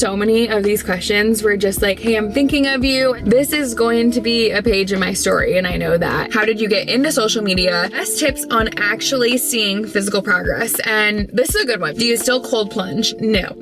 so many of these questions were just like, hey, I'm thinking of you. This is going to be a page in my story, and I know that. How did you get into social media? Best tips on actually seeing physical progress. And this is a good one. Do you still cold plunge? No.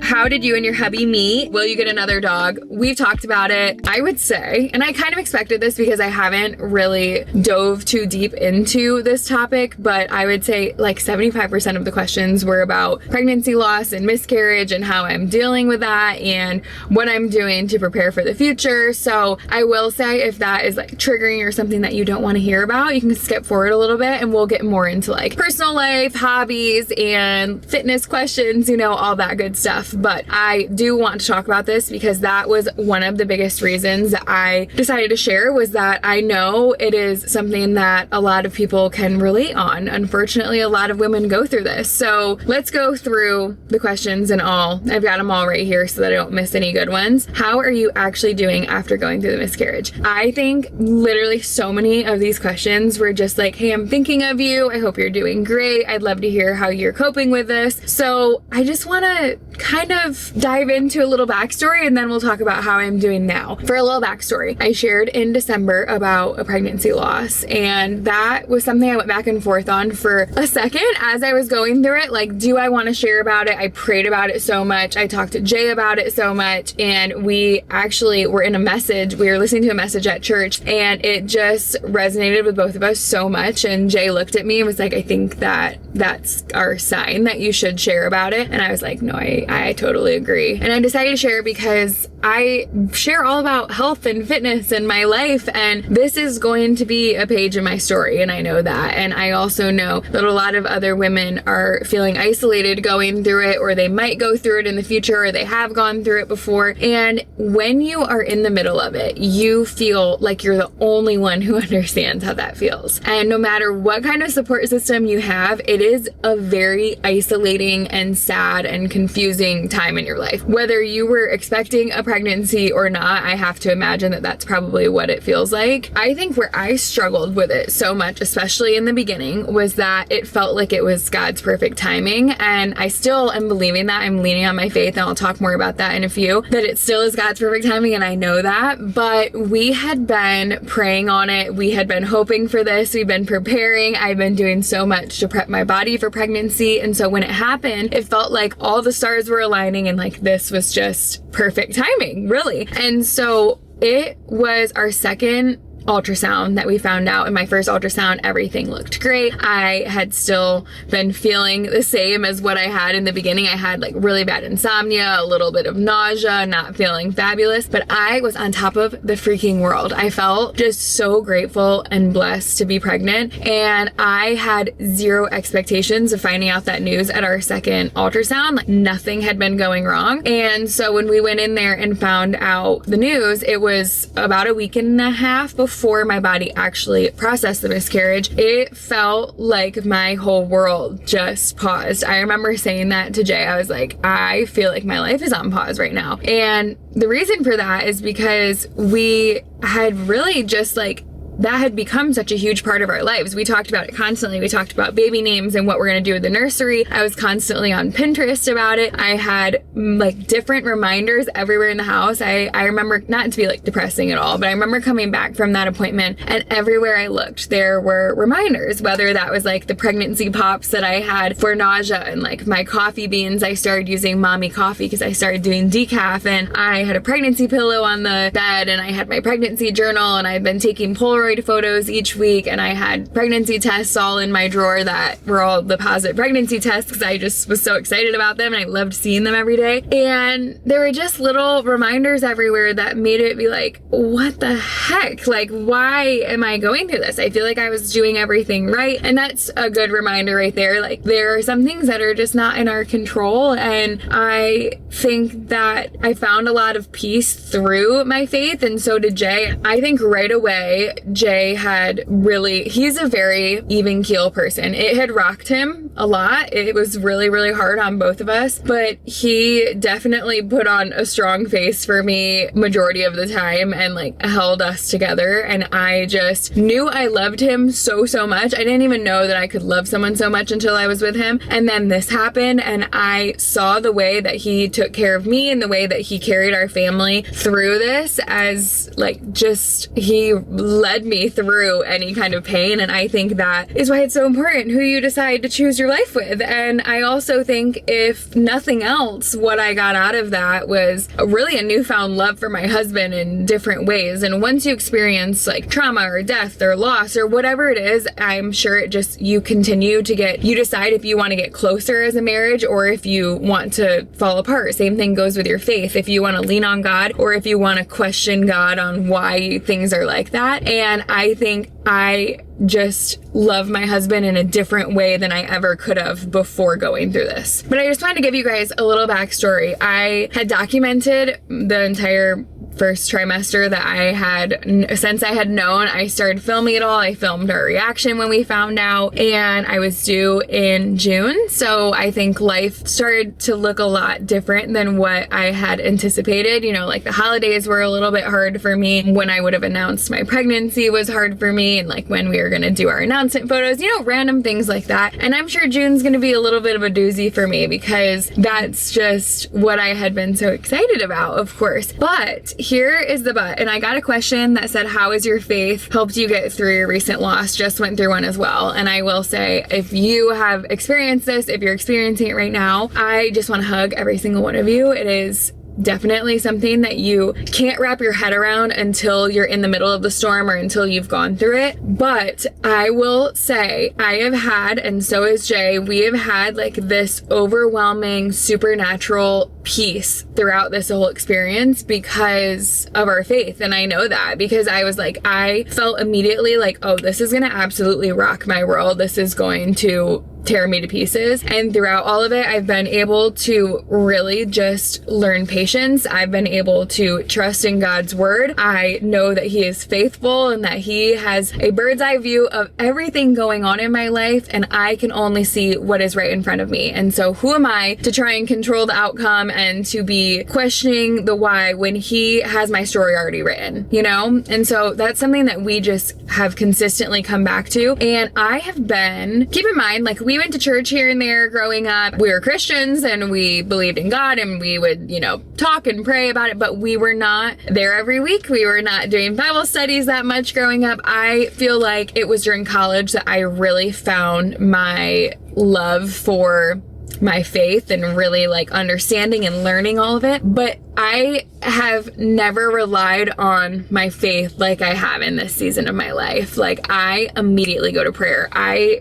How did you and your hubby meet? Will you get another dog? We've talked about it. I would say, and I kind of expected this because I haven't really dove too deep into this topic, but I would say like 75% of the questions were about pregnancy loss and miscarriage and how I'm dealing with that and what I'm doing to prepare for the future. So I will say, if that is like triggering or something that you don't want to hear about, you can skip forward a little bit and we'll get more into like personal life, hobbies, and fitness questions, you know, all that good stuff. But I do want to talk about this because that was one of the biggest reasons that I decided to share, was that I know it is something that a lot of people can relate on. Unfortunately, a lot of women go through this. So let's go through the questions and all. I've got them all right here so that I don't miss any good ones. How are you actually doing after going through the miscarriage? I think literally so many of these questions were just like, hey, I'm thinking of you. I hope you're doing great. I'd love to hear how you're coping with this. So I just want to kind of dive into a little backstory, and then we'll talk about how I'm doing now. For a little backstory, I shared in December about a pregnancy loss, and that was something I went back and forth on for a second as I was going through it. Like, do I want to share about it? I prayed about it so much. I talked to Jay about it so much, and we actually were in a message. We were listening to a message at church, and it just resonated with both of us so much. And Jay looked at me and was like, I think that that's our sign that you should share about it. And I was like, no, I totally agree. And I decided to share because I share all about health and fitness in my life, and this is going to be a page in my story, and I know that. And I also know that a lot of other women are feeling isolated going through it, or they might go through it in the future, or they have gone through it before. And when you are in the middle of it, you feel like you're the only one who understands how that feels. And no matter what kind of support system you have, it is a very isolating and sad and confusing time in your life. Whether you were expecting a pregnancy or not, I have to imagine that that's probably what it feels like. I think where I struggled with it so much, especially in the beginning, was that it felt like it was God's perfect timing. And I still am believing that. I'm leaning on my faith, and I'll talk more about that in a few, that it still is God's perfect timing, and I know that. But we had been praying on it. We had been hoping for this. We've been preparing. I've been doing so much to prep my body for pregnancy. And so when it happened, it felt like all the stars were aligning, and like this was just perfect timing, really. And so it was our second ultrasound that we found out. In my first ultrasound, everything looked great. I had still been feeling the same as what I had in the beginning. I had like really bad insomnia, a little bit of nausea, not feeling fabulous, but I was on top of the freaking world. I felt just so grateful and blessed to be pregnant, and I had zero expectations of finding out that news at our second ultrasound. Like, nothing had been going wrong. And so when we went in there and found out the news, it was about a week and a half before my body actually processed the miscarriage. It felt like my whole world just paused. I remember saying that to Jay. I was like, I feel like my life is on pause right now. And the reason for that is because we had really just like, that had become such a huge part of our lives. We talked about it constantly. We talked about baby names and what we're going to do with the nursery. I was constantly on Pinterest about it. I had like different reminders everywhere in the house. I remember, not to be like depressing at all, but I remember coming back from that appointment, and everywhere I looked, there were reminders, whether that was like the pregnancy pops that I had for nausea, and like my coffee beans. I started using mommy coffee because I started doing decaf, and I had a pregnancy pillow on the bed, and I had my pregnancy journal, and I've been taking Polaroid photos each week, and I had pregnancy tests all in my drawer that were all the positive pregnancy tests because I just was so excited about them, and I loved seeing them every day. And there were just little reminders everywhere that made it be like, what the heck? Like, why am I going through this? I feel like I was doing everything right. And that's a good reminder right there. Like, there are some things that are just not in our control. And I think that I found a lot of peace through my faith, and so did Jay. I think right away, Jay had really, he's a very even keel person. It had rocked him a lot. It was really, really hard on both of us, but he definitely put on a strong face for me majority of the time and like held us together. And I just knew I loved him so, so much. I didn't even know that I could love someone so much until I was with him. And then this happened, and I saw the way that he took care of me and the way that he carried our family through this, as like just he led me through any kind of pain. And I think that is why it's so important who you decide to choose your life with. And I also think, if nothing else, what I got out of that was really a newfound love for my husband in different ways. And once you experience like trauma or death or loss or whatever it is, I'm sure it just, you continue to get, you decide if you want to get closer as a marriage or if you want to fall apart. Same thing goes with your faith. If you want to lean on God or if you want to question God on why things are like that. And I think I just love my husband in a different way than I ever could have before going through this. But I just wanted to give you guys a little backstory. I had documented the entire first trimester that I had, since I had known. I started filming it all. I filmed our reaction when we found out, and I was due in June. So I think life started to look a lot different than what I had anticipated. You know, like the holidays were a little bit hard for me. When I would have announced my pregnancy was hard for me, and like when we were gonna do our announcement photos, you know, random things like that. And I'm sure June's gonna be a little bit of a doozy for me because that's just what I had been so excited about, of course. But here is the but. And I got a question that said, how has your faith helped you get through your recent loss? Just went through one as well. And I will say, if you have experienced this, if you're experiencing it right now, I just want to hug every single one of you. It is definitely something that you can't wrap your head around until you're in the middle of the storm or until you've gone through it. But I will say I have had, and so has Jay, we have had like this overwhelming supernatural peace throughout this whole experience because of our faith. And I know that because I was like, I felt immediately like, oh, this is going to absolutely rock my world. This is going to tear me to pieces. And throughout all of it, I've been able to really just learn patience. I've been able to trust in God's word. I know that he is faithful and that he has a bird's eye view of everything going on in my life, and I can only see what is right in front of me. And so who am I to try and control the outcome and to be questioning the why when he has my story already written, you know? And so that's something that we just have consistently come back to. And I have been, keep in mind, like we went to church here and there growing up. We were Christians and we believed in God and we would, you know, talk and pray about it, but we were not there every week. We were not doing Bible studies that much growing up. I feel like it was during college that I really found my love for my faith and really like understanding and learning all of it. But I have never relied on my faith like I have in this season of my life. Like I immediately go to prayer.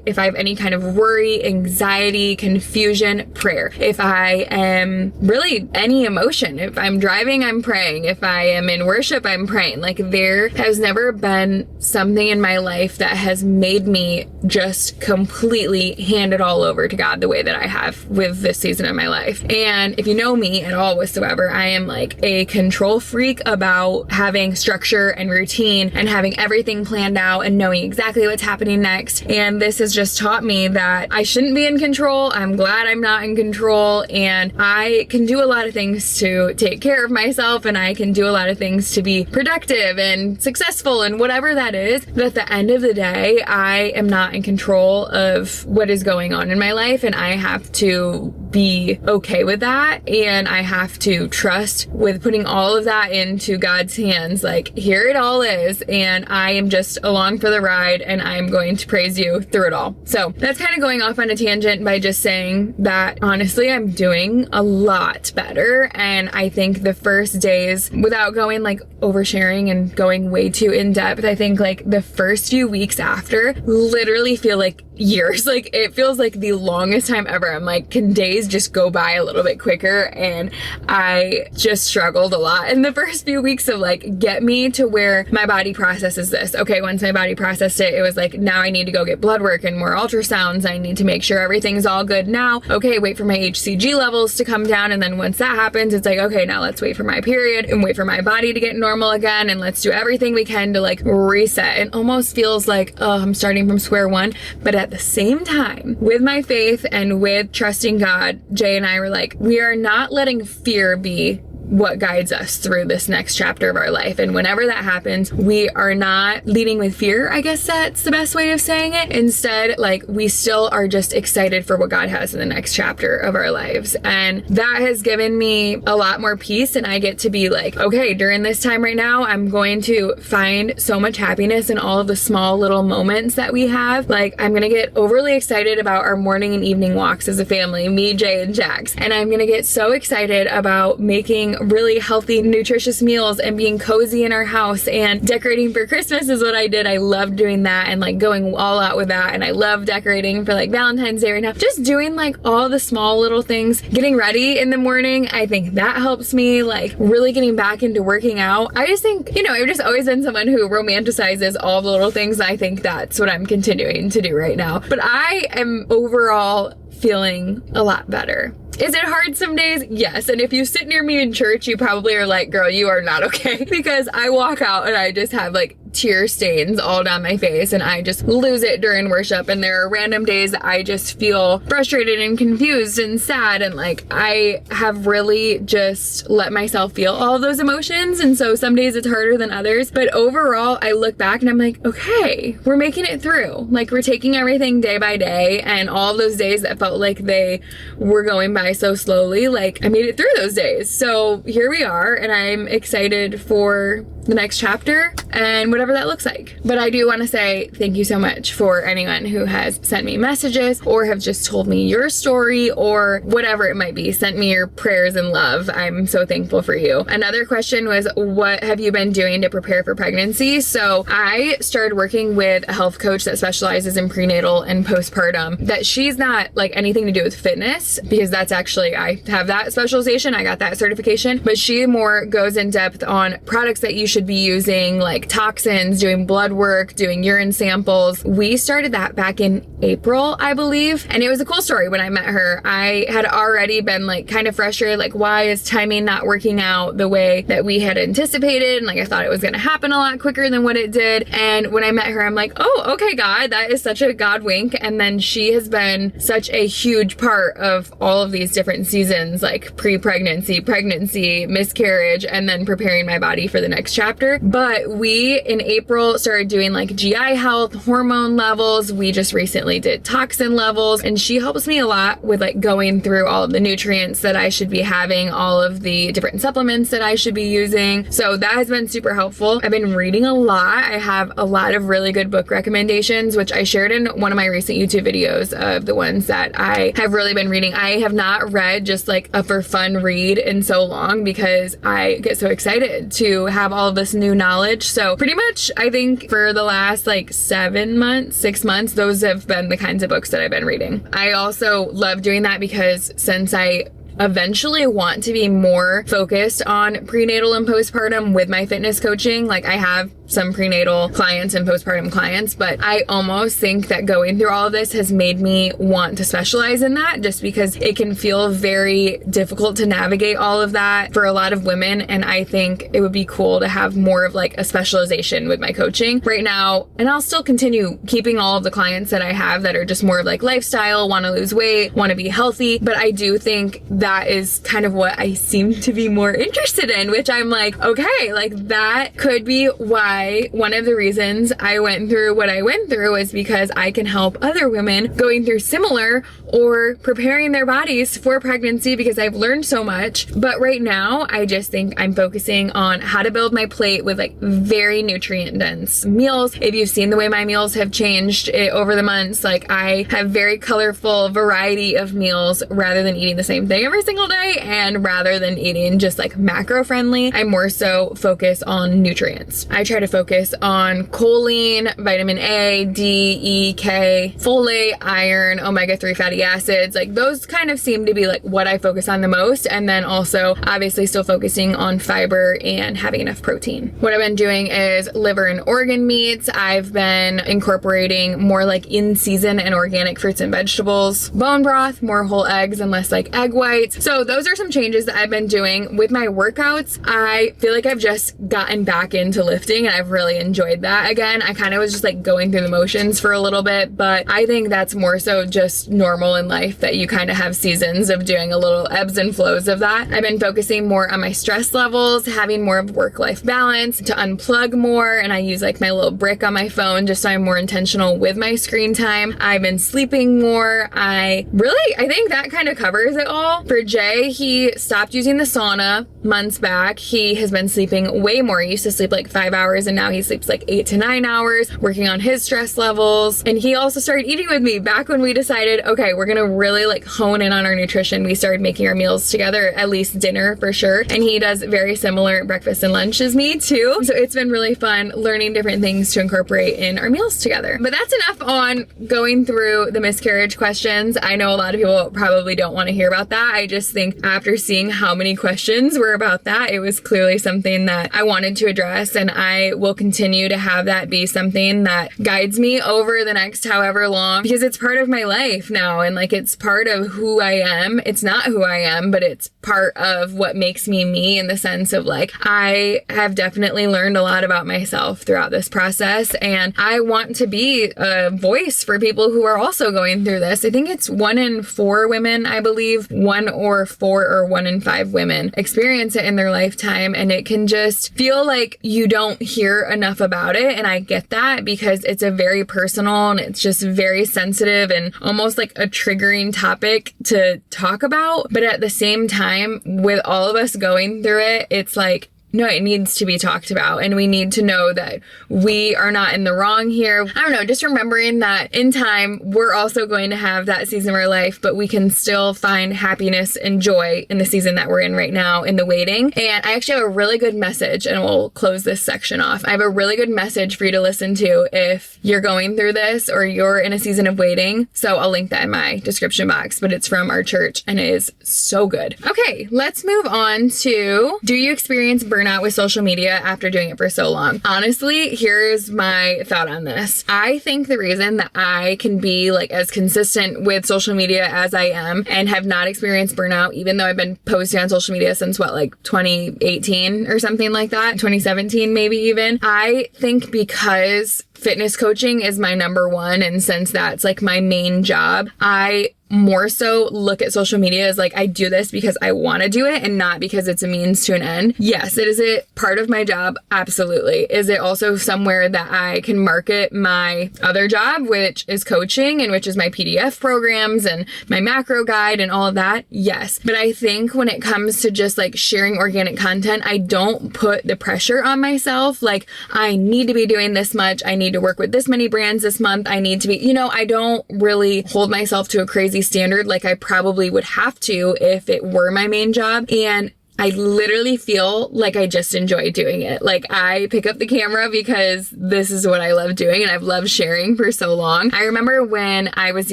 If I have any kind of worry, anxiety, confusion, prayer. If I am really any emotion, if I'm driving, I'm praying. If I am in worship, I'm praying. Like there has never been something in my life that has made me just completely hand it all over to God the way that I have with this season of my life. And if you know me at all whatsoever, I am like a control freak about having structure and routine and having everything planned out and knowing exactly what's happening next. And this has just taught me that I shouldn't be in control. I'm glad I'm not in control, and I can do a lot of things to take care of myself, and I can do a lot of things to be productive and successful and whatever that is. But at the end of the day, I am not in control of what is going on in my life, and I have to be okay with that, and I have to trust with putting all of that into God's hands. Like here it all is, and I am just along for the ride, and I'm going to praise you through it all. So that's kind of going off on a tangent by just saying that honestly I'm doing a lot better. And I think the first days, without going like oversharing and going way too in depth, I think like the first few weeks after literally feel like years. Like it feels like the longest time ever. I'm like, can days just go by a little bit quicker? And I just struggled a lot in the first few weeks of like, get me to where my body processes this. Okay, once my body processed it, it was like, now I need to go get blood work and more ultrasounds. I need to make sure everything's all good now. Okay, wait for my HCG levels to come down. And then once that happens, it's like, okay, now let's wait for my period and wait for my body to get normal again. And let's do everything we can to like reset. It almost feels like, oh, I'm starting from square one. But at at the same time, with my faith and with trusting God, Jay and I were like, we are not letting fear be what guides us through this next chapter of our life. And whenever that happens, we are not leading with fear. I guess that's the best way of saying it. Instead, like, we still are just excited for what God has in the next chapter of our lives. And that has given me a lot more peace. And I get to be like, okay, during this time right now, I'm going to find so much happiness in all of the small little moments that we have. Like, I'm going to get overly excited about our morning and evening walks as a family, me, Jay, and Jax. And I'm going to get so excited about making really healthy, nutritious meals and being cozy in our house, and decorating for Christmas is what I did. I loved doing that and like going all out with that. And I love decorating for like Valentine's Day right now. Just doing like all the small little things, getting ready in the morning. I think that helps me, like really getting back into working out. I just think, you know, I've just always been someone who romanticizes all the little things. I think that's what I'm continuing to do right now. But I am overall feeling a lot better. Is it hard some days? Yes. And if you sit near me in church, you probably are like, girl, you are not okay. Because I walk out and I just have like tear stains all down my face and I just lose it during worship. And there are random days that I just feel frustrated and confused and sad. And like, I have really just let myself feel all of those emotions. And so some days it's harder than others. But overall, I look back and I'm like, okay, we're making it through. Like, we're taking everything day by day, and all those days that felt like they were going by so slowly, like I made it through those days. So here we are, and I'm excited for the next chapter and whatever that looks like. But I do want to say thank you so much for anyone who has sent me messages or have just told me your story or whatever it might be, sent me your prayers and love. I'm so thankful for you. Another question was, what have you been doing to prepare for pregnancy? So I started working with a health coach that specializes in prenatal and postpartum, that she's not like anything to do with fitness, because that's actually, I have that specialization, I got that certification, but she more goes in depth on products that you should be using, like toxins, doing blood work, doing urine samples. We started that back in April, I believe. And it was a cool story. When I met her, I had already been like kind of frustrated, like, why is timing not working out the way that we had anticipated? And like, I thought it was going to happen a lot quicker than what it did. And when I met her, I'm like, oh, okay, God, that is such a God wink. And then she has been such a huge part of all of these different seasons, like pre-pregnancy, pregnancy, miscarriage, and then preparing my body for the next chapter. But we in April started doing like GI health, hormone levels. We just recently did toxin levels, and she helps me a lot with like going through all of the nutrients that I should be having, all of the different supplements that I should be using. So that has been super helpful. I've been reading a lot. I have a lot of really good book recommendations, which I shared in one of my recent YouTube videos of the ones that I have really been reading. I have not read just like a for fun read in so long, because I get so excited to have all of this new knowledge. So pretty much, I think for the last like 6 months, those have been the kinds of books that I've been reading. I also love doing that because since I eventually want to be more focused on prenatal and postpartum with my fitness coaching, like I have some prenatal clients and postpartum clients, but I almost think that going through all of this has made me want to specialize in that, just because it can feel very difficult to navigate all of that for a lot of women. And I think it would be cool to have more of like a specialization with my coaching right now. And I'll still continue keeping all of the clients that I have that are just more of like lifestyle, want to lose weight, want to be healthy. But I do think that is kind of what I seem to be more interested in, which I'm like, okay, like that could be why one of the reasons I went through what I went through is because I can help other women going through similar or preparing their bodies for pregnancy, because I've learned so much. But right now, I just think I'm focusing on how to build my plate with like very nutrient dense meals. If you've seen the way my meals have changed over the months, like I have very colorful variety of meals rather than eating the same thing every single day, and rather than eating just like macro friendly, I more so focus on nutrients. I try to focus on choline, vitamin A, D, E, K, folate, iron, omega-3 fatty acids. Like those kind of seem to be like what I focus on the most. And then also obviously still focusing on fiber and having enough protein. What I've been doing is liver and organ meats. I've been incorporating more like in season and organic fruits and vegetables, bone broth, more whole eggs and less like egg whites. So those are some changes that I've been doing with my workouts. I feel like I've just gotten back into lifting, and I've really enjoyed that. Again, I kind of was just like going through the motions for a little bit, but I think that's more so just normal in life, that you kind of have seasons of doing a little ebbs and flows of that. I've been focusing more on my stress levels, having more of work-life balance, to unplug more, and I use like my little brick on my phone just so I'm more intentional with my screen time. I've been sleeping more. I think that kind of covers it all. For Jay, he stopped using the sauna months back. He has been sleeping way more. He used to sleep like 5 hours and now he sleeps like 8 to 9 hours, working on his stress levels. And he also started eating with me back when we decided, okay, we're gonna really like hone in on our nutrition. We started making our meals together, at least dinner for sure. And he does very similar breakfast and lunch as me too. So it's been really fun learning different things to incorporate in our meals together. But that's enough on going through the miscarriage questions. I know a lot of people probably don't want to hear about that. I just think after seeing how many questions were about that, it was clearly something that I wanted to address, and I will continue to have that be something that guides me over the next however long, because it's part of my life now, and like it's part of who I am. It's not who I am, but it's part of what makes me me, in the sense of like I have definitely learned a lot about myself throughout this process, and I want to be a voice for people who are also going through this. I think it's 1 in 4 women, I believe, 1 or 4 or 1 in 5 women experience it in their lifetime, and it can just feel like you don't hear enough about it. And I get that, because it's a very personal and it's just very sensitive and almost like a triggering topic to talk about. But at the same time, with all of us going through it, it's like, no, it needs to be talked about, and we need to know that we are not in the wrong here. I don't know, just remembering that in time, we're also going to have that season of our life, but we can still find happiness and joy in the season that we're in right now, in the waiting. And I actually have a really good message, and we'll close this section off. I have a really good message for you to listen to if you're going through this or you're in a season of waiting. So I'll link that in my description box, but it's from our church and it is so good. Okay, let's move on to, do you experience burnout with social media after doing it for so long? Honestly, here's my thought on this. I think the reason that I can be like as consistent with social media as I am and have not experienced burnout, even though I've been posting on social media since what, like 2018 or something like that, 2017 maybe even, I think because fitness coaching is my number one, and since that's like my main job, I more so look at social media as like, I do this because I want to do it and not because it's a means to an end. Yes, it is a part of my job. Absolutely. Is it also somewhere that I can market my other job, which is coaching and which is my PDF programs and my macro guide and all of that? Yes. But I think when it comes to just like sharing organic content, I don't put the pressure on myself. Like, I need to be doing this much. I need to work with this many brands this month. I need to be, I don't really hold myself to a crazy standard like I probably would have to if it were my main job. And I literally feel like I just enjoy doing it. Like, I pick up the camera because this is what I love doing and I've loved sharing for so long. I remember when I was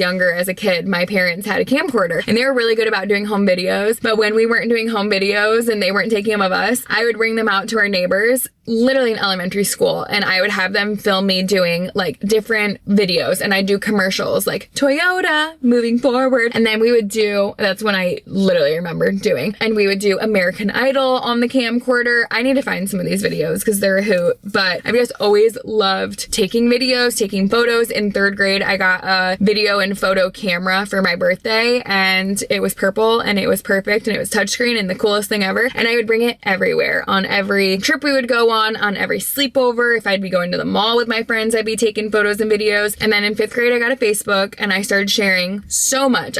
younger as a kid, my parents had a camcorder and they were really good about doing home videos. But when we weren't doing home videos and they weren't taking them of us, I would bring them out to our neighbors, literally in elementary school, and I would have them film me doing like different videos, and I'd do commercials like Toyota moving forward. And then we would do, that's when I literally remember doing, and we would do American Idol on the camcorder. I need to find some of these videos because they're a hoot, but I've just always loved taking videos, taking photos. In 3rd grade, I got a video and photo camera for my birthday, and it was purple and it was perfect and it was touchscreen and the coolest thing ever. And I would bring it everywhere, on every trip we would go on every sleepover. If I'd be going to the mall with my friends, I'd be taking photos and videos. And then in 5th grade, I got a Facebook and I started sharing so much.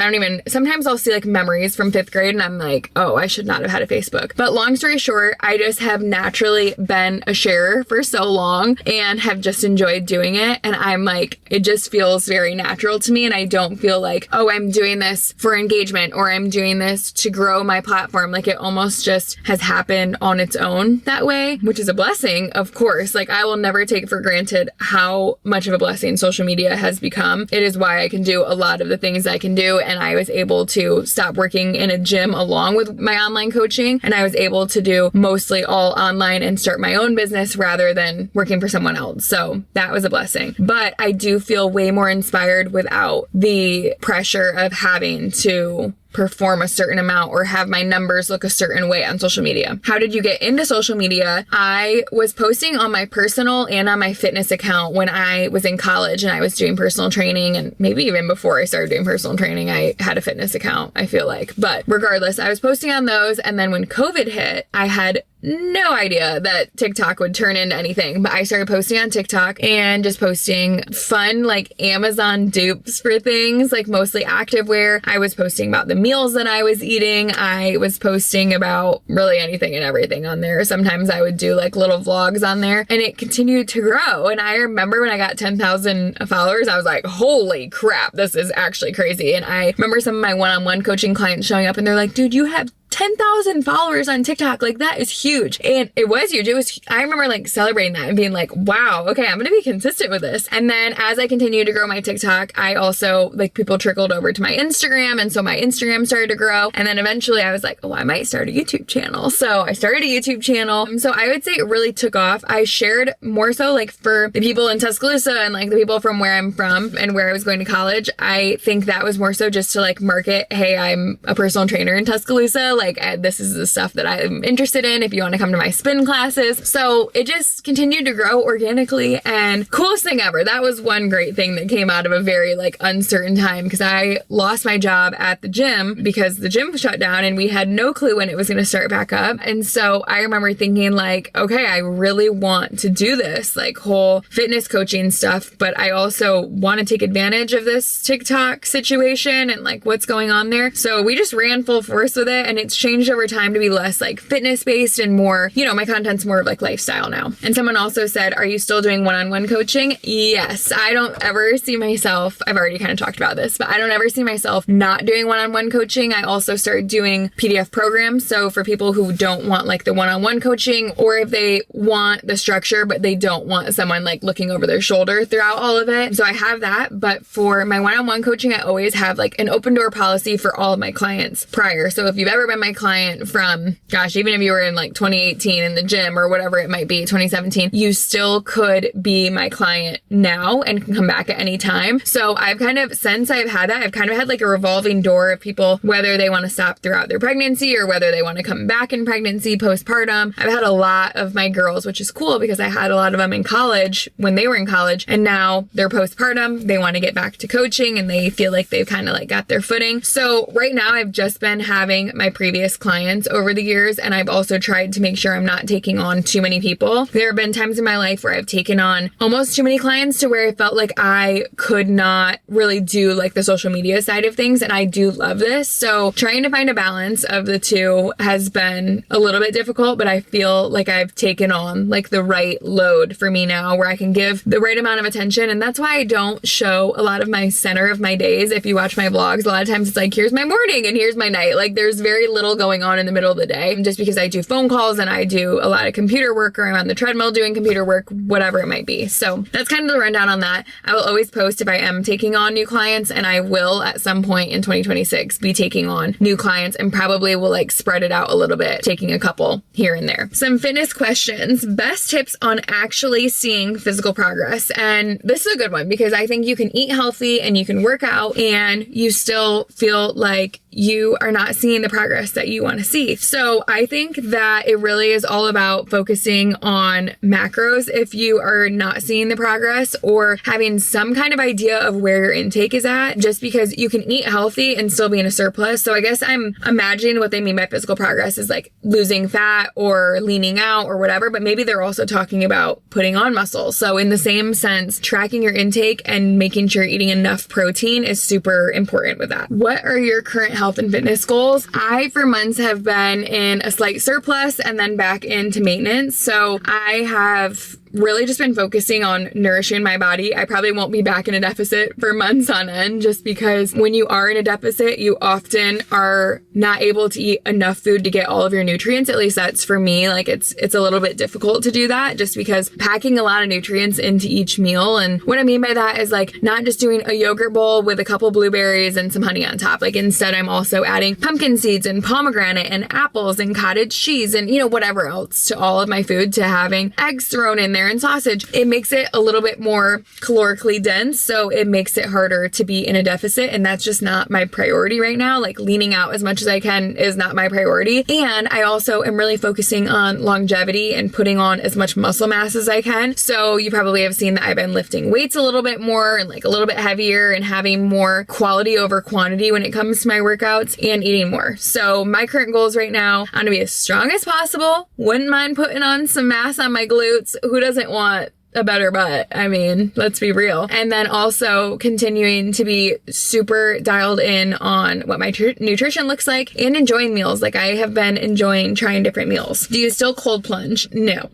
Sometimes I'll see like memories from 5th grade and I'm like, oh, I should not have had a Facebook. But long story short, I just have naturally been a sharer for so long and have just enjoyed doing it. And I'm like, it just feels very natural to me. And I don't feel like, oh, I'm doing this for engagement or I'm doing this to grow my platform. Like, it almost just has happened on its own that way, which is a blessing, of course. Like, I will never take for granted how much of a blessing social media has become. It is why I can do a lot of the things I can do. And I was able to stop working in a gym along with my online coaching. And I was able to do mostly all online and start my own business rather than working for someone else. So that was a blessing. But I do feel way more inspired without the pressure of having to perform a certain amount or have my numbers look a certain way on social media. How did you get into social media? I was posting on my personal and on my fitness account when I was in college and I was doing personal training, and maybe even before I started doing personal training, I had a fitness account, I feel like. But regardless, I was posting on those, and then when COVID hit, I had no idea that TikTok would turn into anything, but I started posting on TikTok and just posting fun, like Amazon dupes for things, like mostly activewear. I was posting about the meals that I was eating. I was posting about really anything and everything on there. Sometimes I would do like little vlogs on there, and it continued to grow. And I remember when I got 10,000 followers, I was like, holy crap, this is actually crazy. And I remember some of my one-on-one coaching clients showing up and they're like, dude, you have 10,000 followers on TikTok. Like, that is huge. And it was huge. I remember like celebrating that and being like, wow, okay, I'm going to be consistent with this. And then as I continued to grow my TikTok, I also, like, people trickled over to my Instagram. And so my Instagram started to grow. And then eventually I was like, oh, I might start a YouTube channel. So I started a YouTube channel. So I would say it really took off. I shared more so like for the people in Tuscaloosa and like the people from where I'm from and where I was going to college. I think that was more so just to like market, hey, I'm a personal trainer in Tuscaloosa. Like, this is the stuff that I'm interested in if you want to come to my spin classes. So it just continued to grow organically, and coolest thing ever. That was one great thing that came out of a very like uncertain time, because I lost my job at the gym because the gym shut down and we had no clue when it was going to start back up. And so I remember thinking like, okay, I really want to do this like whole fitness coaching stuff, but I also want to take advantage of this TikTok situation and like what's going on there. So we just ran full force with it, and it's changed over time to be less like fitness based and more, you know, my content's more of like lifestyle now. And someone also said, are you still doing one-on-one coaching? Yes. I don't ever see myself, I've already kind of talked about this, but I don't ever see myself not doing one-on-one coaching. I also started doing PDF programs. So for people who don't want like the one-on-one coaching, or if they want the structure, but they don't want someone like looking over their shoulder throughout all of it. So I have that. But for my one-on-one coaching, I always have like an open door policy for all of my clients prior. So if you've ever been my client from, gosh, even if you were in like 2018 in the gym or whatever it might be, 2017, you still could be my client now and can come back at any time. So I've kind of, since I've had that, I've kind of had like a revolving door of people, whether they want to stop throughout their pregnancy or whether they want to come back in pregnancy, postpartum. I've had a lot of my girls, which is cool because I had a lot of them in college when they were in college, and now they're postpartum. They want to get back to coaching and they feel like they've kind of like got their footing. So right now I've just been having my previous clients over the years, and I've also tried to make sure I'm not taking on too many people. There have been times in my life where I've taken on almost too many clients to where I felt like I could not really do like the social media side of things, and I do love this. So trying to find a balance of the two has been a little bit difficult, but I feel like I've taken on like the right load for me now where I can give the right amount of attention. And that's why I don't show a lot of my center of my days. If you watch my vlogs, a lot of times it's like, here's my morning and here's my night. Like there's very little going on in the middle of the day, just because I do phone calls and I do a lot of computer work, or I'm on the treadmill doing computer work, whatever it might be. So that's kind of the rundown on that. I will always post if I am taking on new clients, and I will at some point in 2026 be taking on new clients, and probably will like spread it out a little bit, taking a couple here and there. Some fitness questions. Best tips on actually seeing physical progress. And this is a good one because I think you can eat healthy and you can work out and you still feel like you are not seeing the progress that you want to see. So I think that it really is all about focusing on macros if you are not seeing the progress, or having some kind of idea of where your intake is at, just because you can eat healthy and still be in a surplus. So I guess I'm imagining what they mean by physical progress is like losing fat or leaning out or whatever, but maybe they're also talking about putting on muscle. So in the same sense, tracking your intake and making sure you're eating enough protein is super important with that. What are your current health and fitness goals? I, for months, have been in a slight surplus and then back into maintenance. So I have really just been focusing on nourishing my body. I probably won't be back in a deficit for months on end, just because when you are in a deficit, you often are not able to eat enough food to get all of your nutrients. At least that's for me. Like it's a little bit difficult to do that, just because packing a lot of nutrients into each meal. And what I mean by that is like not just doing a yogurt bowl with a couple blueberries and some honey on top. Like instead, I'm also adding pumpkin seeds and pomegranate and apples and cottage cheese and, you know, whatever else to all of my food, to having eggs thrown in there Iron sausage, it makes it a little bit more calorically dense, so it makes it harder to be in a deficit, and that's just not my priority right now. Like leaning out as much as I can is not my priority. And I also am really focusing on longevity and putting on as much muscle mass as I can. So you probably have seen that I've been lifting weights a little bit more and like a little bit heavier and having more quality over quantity when it comes to my workouts and eating more. So my current goals right now, I want to be as strong as possible. Wouldn't mind putting on some mass on my glutes. Who doesn't want a better butt? I mean, let's be real. And then also continuing to be super dialed in on what my nutrition looks like and enjoying meals. Like I have been enjoying trying different meals. Do you still cold plunge? No.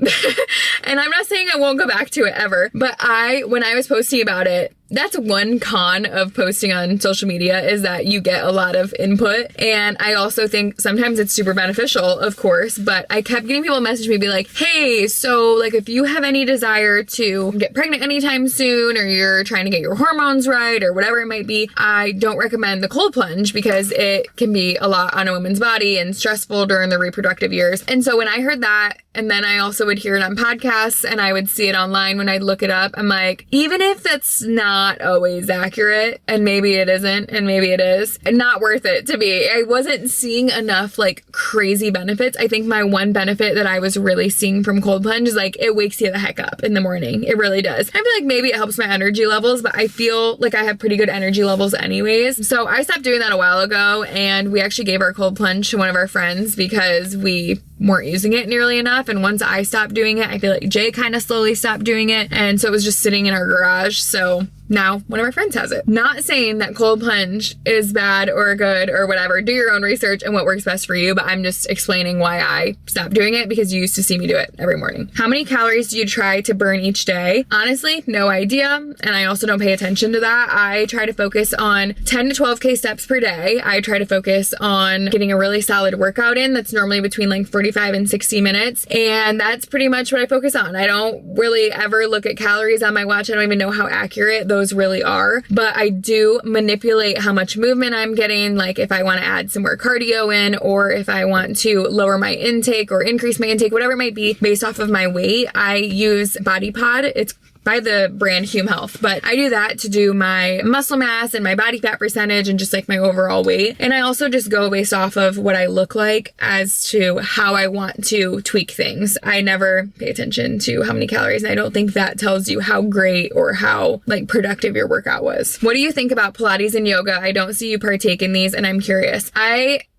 And I'm not saying I won't go back to it ever, but when I was posting about it, that's one con of posting on social media is that you get a lot of input. And I also think sometimes it's super beneficial, of course, but I kept getting people message me be like, hey, so like if you have any desire to get pregnant anytime soon, or you're trying to get your hormones right, or whatever it might be, I don't recommend the cold plunge because it can be a lot on a woman's body and stressful during the reproductive years. And so when I heard that, and then I also would hear it on podcasts and I would see it online when I'd look it up, I'm like, even if that's not always accurate, and maybe it isn't, and maybe it is, not worth it to me. I wasn't seeing enough like crazy benefits. I think my one benefit that I was really seeing from cold plunge is like it wakes you the heck up in the morning. It really does. I feel like maybe it helps my energy levels, but I feel like I have pretty good energy levels anyways. So I stopped doing that a while ago, and we actually gave our cold plunge to one of our friends because we weren't using it nearly enough. And once I stopped doing it, I feel like Jay kind of slowly stopped doing it. And so it was just sitting in our garage. So now one of our friends has it. Not saying that cold plunge is bad or good or whatever. Do your own research and what works best for you. But I'm just explaining why I stopped doing it because you used to see me do it every morning. How many calories do you try to burn each day? Honestly, no idea. And I also don't pay attention to that. I try to focus on 10 to 12K steps per day. I try to focus on getting a really solid workout in that's normally between like 45 and 60 minutes. And that's pretty much what I focus on. I don't really ever look at calories on my watch. I don't even know how accurate those really are, but I do manipulate how much movement I'm getting. Like if I want to add some more cardio in, or if I want to lower my intake or increase my intake, whatever it might be based off of my weight, I use Body Pod. It's by the brand Hume Health, but I do that to do my muscle mass and my body fat percentage and just like my overall weight. And I also just go based off of what I look like as to how I want to tweak things. I never pay attention to how many calories, and I don't think that tells you how great or how like productive your workout was. What do you think about Pilates and yoga? I don't see you partake in these, and I'm curious.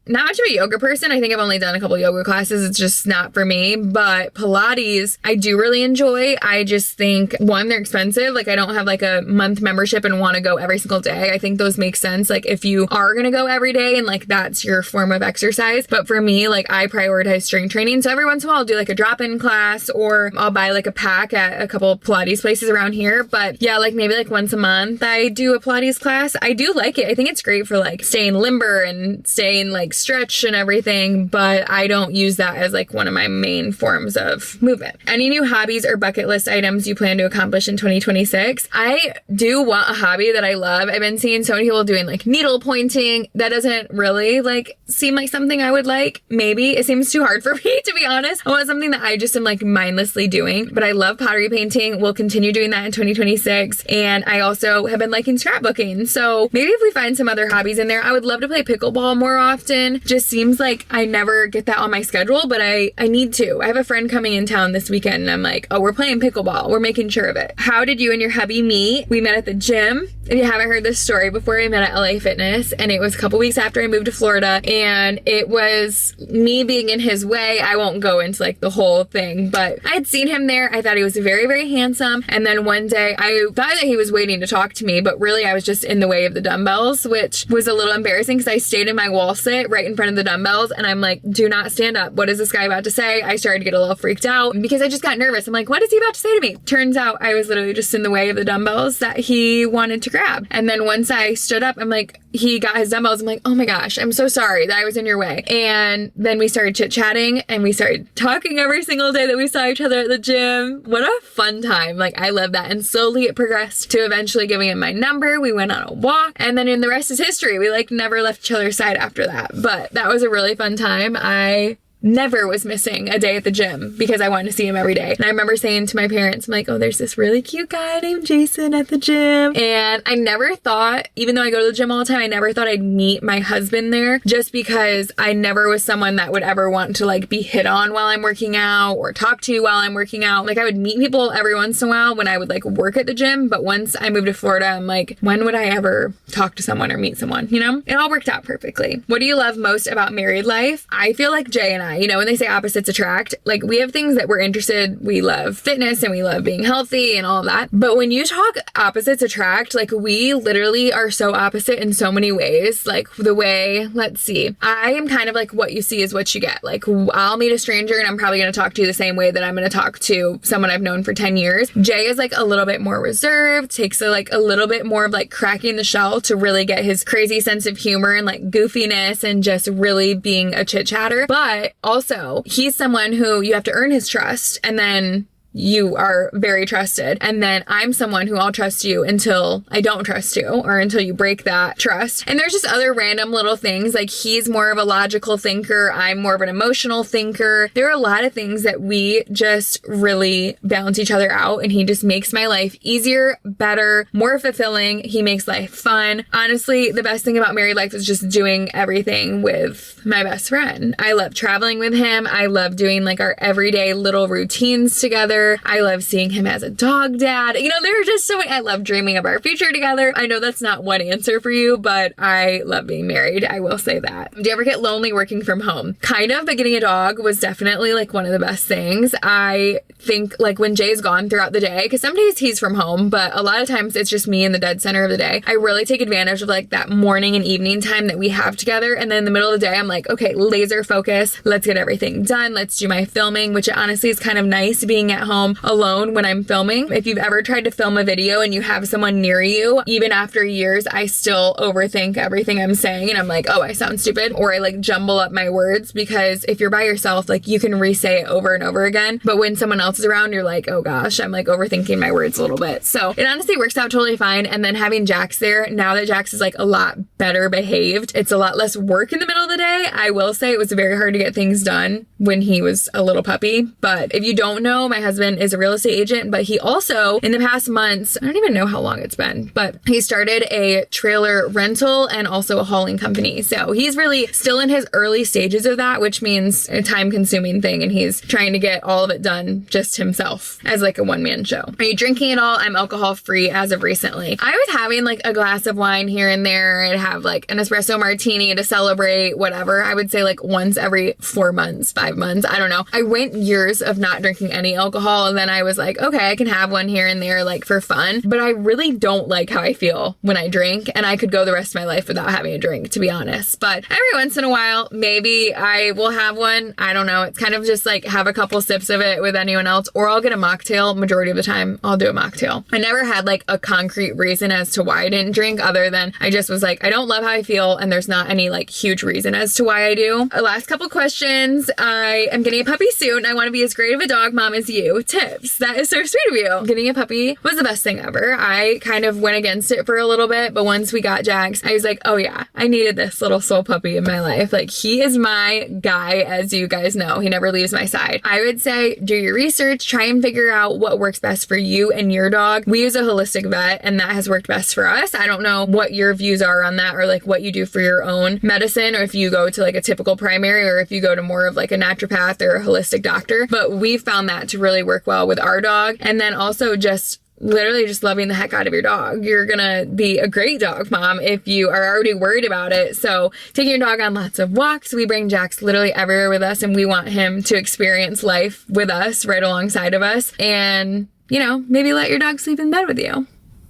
Not much of a yoga person. I think I've only done a couple yoga classes. It's just not for me. But Pilates, I do really enjoy. I just think, one, they're expensive. Like I don't have like a month membership and want to go every single day. I think those make sense. Like if you are going to go every day and like that's your form of exercise. But for me, like I prioritize strength training. So every once in a while I'll do like a drop-in class, or I'll buy like a pack at a couple Pilates places around here. But yeah, like maybe like once a month I do a Pilates class. I do like it. I think it's great for like staying limber and staying like stretch and everything, but I don't use that as like one of my main forms of movement. Any new hobbies or bucket list items you plan to accomplish in 2026? I do want a hobby that I love. I've been seeing so many people doing like needle pointing. That doesn't really like seem like something I would like. Maybe it seems too hard for me, to be honest. I want something that I just am like mindlessly doing, but I love pottery painting. We'll continue doing that in 2026. And I also have been liking scrapbooking. So maybe if we find some other hobbies in there, I would love to play pickleball more often. Just seems like I never get that on my schedule, but I need to. I have a friend coming in town this weekend and I'm like, oh, we're playing pickleball. We're making sure of it. How did you and your hubby meet? We met at the gym. If you haven't heard this story before, I met at LA Fitness, and it was a couple weeks after I moved to Florida, and it was me being in his way. I won't go into like the whole thing, but I had seen him there. I thought he was very, very handsome. And then one day I thought that he was waiting to talk to me, but really I was just in the way of the dumbbells, which was a little embarrassing because I stayed in my wall sit right in front of the dumbbells, and I'm like, do not stand up. What is this guy about to say? I started to get a little freaked out because I just got nervous. I'm like, what is he about to say to me? Turns out I was literally just in the way of the dumbbells that he wanted to grab. And then once I stood up, I'm like, he got his dumbbells. I'm like, oh my gosh, I'm so sorry that I was in your way. And then we started chit-chatting and we started talking every single day that we saw each other at the gym. What a fun time. Like, I love that. And slowly it progressed to eventually giving him my number. We went on a walk, and then in the rest is history. We like never left each other's side after that. But that was a really fun time. I never was missing a day at the gym because I wanted to see him every day. And I remember saying to my parents, I'm like, oh, there's this really cute guy named Jason at the gym. And I never thought, even though I go to the gym all the time, I never thought I'd meet my husband there, just because I never was someone that would ever want to like be hit on while I'm working out or talk to while I'm working out. Like I would meet people every once in a while when I would like work at the gym. But once I moved to Florida, I'm like, when would I ever talk to someone or meet someone? You know, it all worked out perfectly. What do you love most about married life? I feel like Jay and I, you know, when they say opposites attract, like we have things that we're interested. We love fitness and we love being healthy and all of that. But when you talk opposites attract, like we literally are so opposite in so many ways. Like the way, let's see, I am kind of like what you see is what you get. Like I'll meet a stranger and I'm probably going to talk to you the same way that I'm going to talk to someone I've known for 10 years. Jay is like a little bit more reserved, takes a little bit more of like cracking the shell to really get his crazy sense of humor and like goofiness and just really being a chit chatter. But also he's someone who you have to earn his trust, and then you are very trusted. And then I'm someone who I'll trust you until I don't trust you or until you break that trust. And there's just other random little things. Like he's more of a logical thinker. I'm more of an emotional thinker. There are a lot of things that we just really balance each other out. And he just makes my life easier, better, more fulfilling. He makes life fun. Honestly, the best thing about married life is just doing everything with my best friend. I love traveling with him. I love doing like our everyday little routines together. I love seeing him as a dog dad. You know, there are just so many. I love dreaming of our future together. I know that's not one answer for you, but I love being married. I will say that. Do you ever get lonely working from home? Kind of, but getting a dog was definitely like one of the best things. I think like when Jay's gone throughout the day, because some days he's from home, but a lot of times it's just me in the dead center of the day. I really take advantage of like that morning and evening time that we have together. And then in the middle of the day, I'm like, okay, laser focus. Let's get everything done. Let's do my filming, which honestly is kind of nice being at home alone when I'm filming. If you've ever tried to film a video and you have someone near you, even after years, I still overthink everything I'm saying. And I'm like, oh, I sound stupid. Or I like jumble up my words, because if you're by yourself, like you can re-say it over and over again. But when someone else is around, you're like, oh gosh, I'm like overthinking my words a little bit. So it honestly works out totally fine. And then having Jax there, now that Jax is like a lot better behaved, it's a lot less work in the middle of the day. I will say it was very hard to get things done when he was a little puppy. But if you don't know, my husband is a real estate agent, but he also in the past months, I don't even know how long it's been, but he started a trailer rental and also a hauling company. So he's really still in his early stages of that, which means a time consuming thing. And he's trying to get all of it done just himself as like a one-man show. Are you drinking at all? I'm alcohol free as of recently. I was having like a glass of wine here and there. I'd have like an espresso martini to celebrate, whatever. I would say like once every 4 months, 5 months. I don't know. I went years of not drinking any alcohol, and then I was like, okay, I can have one here and there like for fun, but I really don't like how I feel when I drink, and I could go the rest of my life without having a drink, to be honest. But every once in a while, maybe I will have one. I don't know. It's kind of just like have a couple sips of it with anyone else, or I'll get a mocktail. Majority of the time, I'll do a mocktail. I never had like a concrete reason as to why I didn't drink, other than I just was like, I don't love how I feel, and there's not any like huge reason as to why I do. Last couple questions. I am getting a puppy soon. I want to be as great of a dog mom as you. Tips. That is so sweet of you. Getting a puppy was the best thing ever. I kind of went against it for a little bit, but once we got Jax, I was like, oh yeah, I needed this little soul puppy in my life. Like he is my guy, as you guys know. He never leaves my side. I would say do your research, try and figure out what works best for you and your dog. We use a holistic vet, and that has worked best for us. I don't know what your views are on that, or like what you do for your own medicine, or if you go to like a typical primary, or if you go to more of like a naturopath or a holistic doctor. But we found that to really work well with our dog. And then also just literally just loving the heck out of your dog. You're gonna be a great dog mom if you are already worried about it. So taking your dog on lots of walks. We bring Jax literally everywhere with us, and we want him to experience life with us right alongside of us. And, you know, maybe let your dog sleep in bed with you.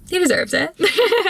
He deserves it.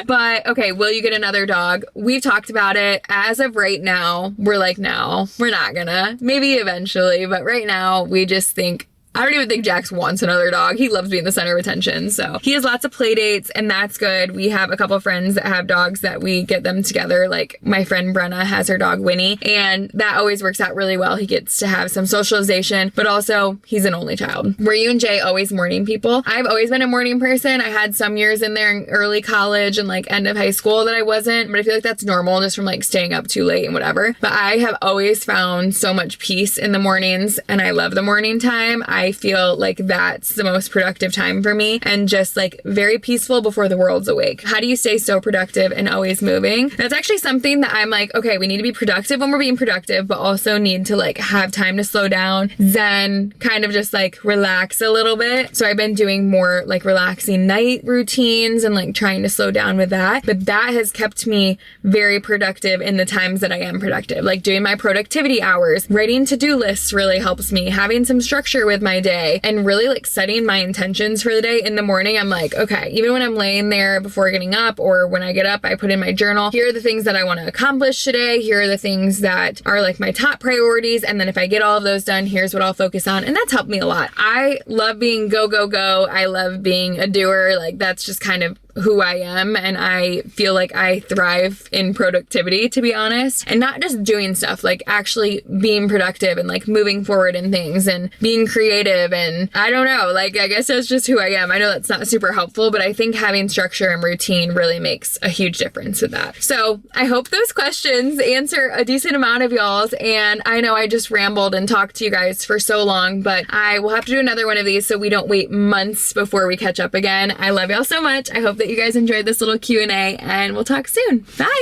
But okay, will you get another dog? We've talked about it. As of right now, we're like, no, we're not gonna. Maybe eventually, but right now we just think I don't even think Jax wants another dog. He loves being the center of attention. So he has lots of play dates, and that's good. We have a couple friends that have dogs that we get them together. Like my friend Brenna has her dog Winnie, and that always works out really well. He gets to have some socialization, but also he's an only child. Were you and Jay always morning people? I've always been a morning person. I had some years in there in early college and like end of high school that I wasn't, but I feel like that's normal just from like staying up too late and whatever. But I have always found so much peace in the mornings, and I love the morning time. I feel like that's the most productive time for me, and just like very peaceful before the world's awake. How do you stay so productive and always moving? That's actually something that I'm like, okay, we need to be productive when we're being productive, but also need to like have time to slow down, zen, kind of just like relax a little bit. So I've been doing more like relaxing night routines and like trying to slow down with that. But that has kept me very productive in the times that I am productive. Like doing my productivity hours, writing to-do lists really helps me, having some structure with my day, and really like setting my intentions for the day in the morning. I'm like, okay, even when I'm laying there before getting up, or when I get up, I put in my journal, here are the things that I want to accomplish today. Here are the things that are like my top priorities. And then if I get all of those done, here's what I'll focus on. And that's helped me a lot. I love being go, go, go. I love being a doer. Like that's just kind of who I am, and I feel like I thrive in productivity, to be honest, and not just doing stuff, like actually being productive and like moving forward in things and being creative. And I don't know, like I guess that's just who I am. I know that's not super helpful, but I think having structure and routine really makes a huge difference with that. So I hope those questions answer a decent amount of y'all's, and I know I just rambled and talked to you guys for so long, but I will have to do another one of these so we don't wait months before we catch up again. I love y'all so much. I hope that you guys enjoyed this little Q&A, and we'll talk soon. Bye!